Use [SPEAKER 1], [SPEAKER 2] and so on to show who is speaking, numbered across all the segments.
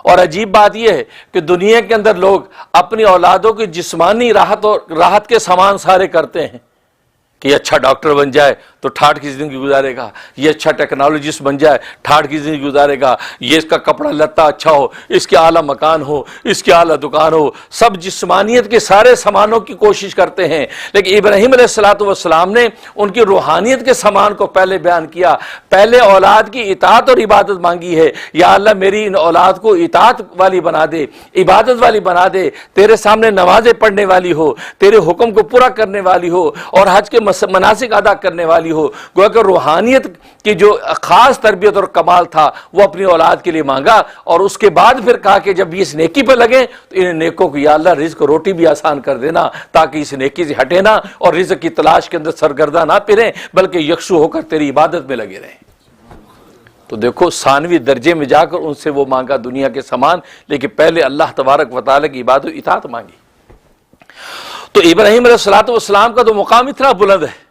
[SPEAKER 1] اور عجیب بات یہ ہے کہ دنیا کے اندر لوگ اپنی اولادوں کی جسمانی راحت کے سامان سارے کرتے ہیں کہ یہ اچھا ڈاکٹر بن جائے تو ٹھاٹھ کی زندگی گزارے گا، یہ اچھا ٹیکنالوجسٹ بن جائے ٹھاٹھ کی زندگی گزارے گا، یہ اس کا کپڑا لتا اچھا ہو، اس کے اعلیٰ مکان ہو، اس کے اعلیٰ دکان ہو، سب جسمانیت کے سارے سامانوں کی کوشش کرتے ہیں۔ لیکن ابراہیم علیہ السلام نے ان کی روحانیت کے سامان کو پہلے بیان کیا، پہلے اولاد کی اطاعت اور عبادت مانگی ہے۔ یا اللہ میری ان اولاد کو اطاعت والی بنا دے، عبادت والی بنا دے، تیرے سامنے نمازیں پڑھنے والی ہو، تیرے حکم کو پورا کرنے والی ہو، اور حج کے مناسک ادا کرنے والی ہو۔ گویا کہ روحانیت کی جو خاص تربیت اور کمال تھا وہ اپنی اولاد کے لیے مانگا، اور اس کے بعد پھر کہا کہ جب یہ اس نیکی پہ لگیں تو ان نیکوں کو یا اللہ رزق روٹی بھی آسان کر دینا، تاکہ اس نیکی سے ہٹے نہ اور رزق کی تلاش کے اندر سرگرداں نہ پھریں، بلکہ یکسو ہو کر تیری عبادت میں لگے رہیں۔ تو دیکھو ثانوی درجے میں جا کر ان سے وہ مانگا دنیا کے سامان، لیکن پہلے اللہ تبارک و تعالیٰ کی عبادت و اطاعت مانگی۔ تو ابراہیم علیہ السلام کا تو مقام اتنا بلند ہے،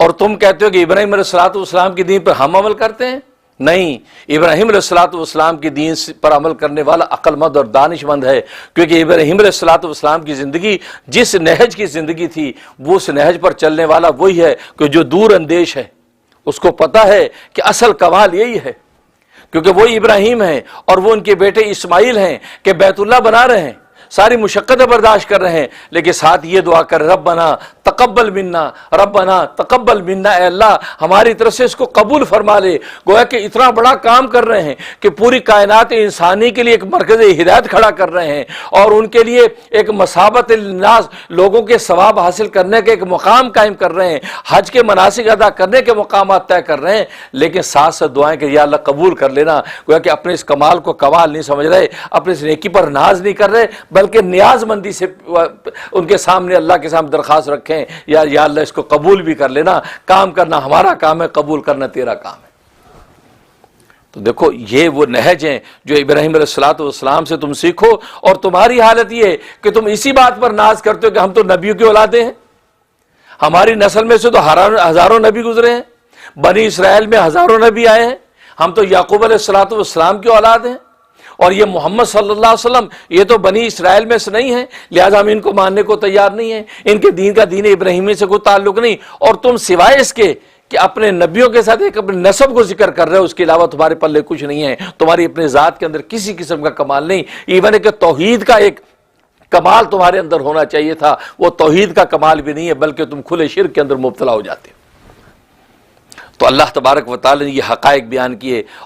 [SPEAKER 1] اور تم کہتے ہو کہ ابراہیم علیہ السلام کے دین پر ہم عمل کرتے ہیں؟ نہیں، ابراہیم علیہ السلام کے دین پر عمل کرنے والا عقل مند اور دانش مند ہے، کیونکہ ابراہیم علیہ السلام کی زندگی جس نہج کی زندگی تھی وہ اس نہج پر چلنے والا وہی ہے کہ جو دور اندیش ہے، اس کو پتہ ہے کہ اصل کمال یہی ہے، کیونکہ وہ ابراہیم ہیں اور وہ ان کے بیٹے اسماعیل ہیں کہ بیت اللہ بنا رہے ہیں، ساری مشقتیں برداشت کر رہے ہیں، لیکن ساتھ یہ دعا کر ربنا تقبل منا، ربنا تقبل منا، اے اللہ ہماری طرف سے اس کو قبول فرما لے۔ گویا کہ اتنا بڑا کام کر رہے ہیں کہ پوری کائنات انسانی کے لیے ایک مرکز ہدایت کھڑا کر رہے ہیں، اور ان کے لیے ایک مثابت الناس، لوگوں کے ثواب حاصل کرنے کے ایک مقام قائم کر رہے ہیں، حج کے مناسک ادا کرنے کے مقامات طے کر رہے ہیں، لیکن ساتھ ساتھ دعائیں کہ یا اللہ قبول کر لینا۔ گویا کہ اپنے اس کمال کو کمال نہیں سمجھ رہے، اپنے اس نیکی پر ناز نہیں کر رہے، بلکہ نیاز مندی سے ان کے سامنے اللہ کے سامنے درخواست رکھیں، یا اللہ اس کو قبول بھی کر لینا، کام کرنا ہمارا کام ہے، قبول کرنا تیرا کام ہے۔ تو دیکھو یہ وہ نہج ہیں جو ابراہیم علیہ السلام سے تم سیکھو، اور تمہاری حالت یہ ہے کہ تم اسی بات پر ناز کرتے ہو کہ ہم تو نبیوں کی اولادیں ہیں، ہماری نسل میں سے تو ہزاروں نبی گزرے ہیں، بنی اسرائیل میں ہزاروں نبی آئے ہیں، ہم تو یعقوب علیہ السلام کی اولاد ہیں، اور یہ محمد صلی اللہ علیہ وسلم یہ تو بنی اسرائیل میں سے نہیں ہیں، لہذا ہم ان کو ماننے کو تیار نہیں ہیں، ان کے دین کا دین ابراہیمی سے کوئی تعلق نہیں، اور تم سوائے اس کے کہ اپنے نبیوں کے ساتھ ایک اپنے نسب کو ذکر کر رہے ہو، اس کے علاوہ تمہارے پلے کچھ نہیں ہے، تمہاری اپنے ذات کے اندر کسی قسم کا کمال نہیں، ایون کہ توحید کا ایک کمال تمہارے اندر ہونا چاہیے تھا، وہ توحید کا کمال بھی نہیں ہے، بلکہ تم کھلے شرک کے اندر مبتلا ہو جاتے ہو۔ تو اللہ تبارک و تعالی نے یہ حقائق بیان کیے،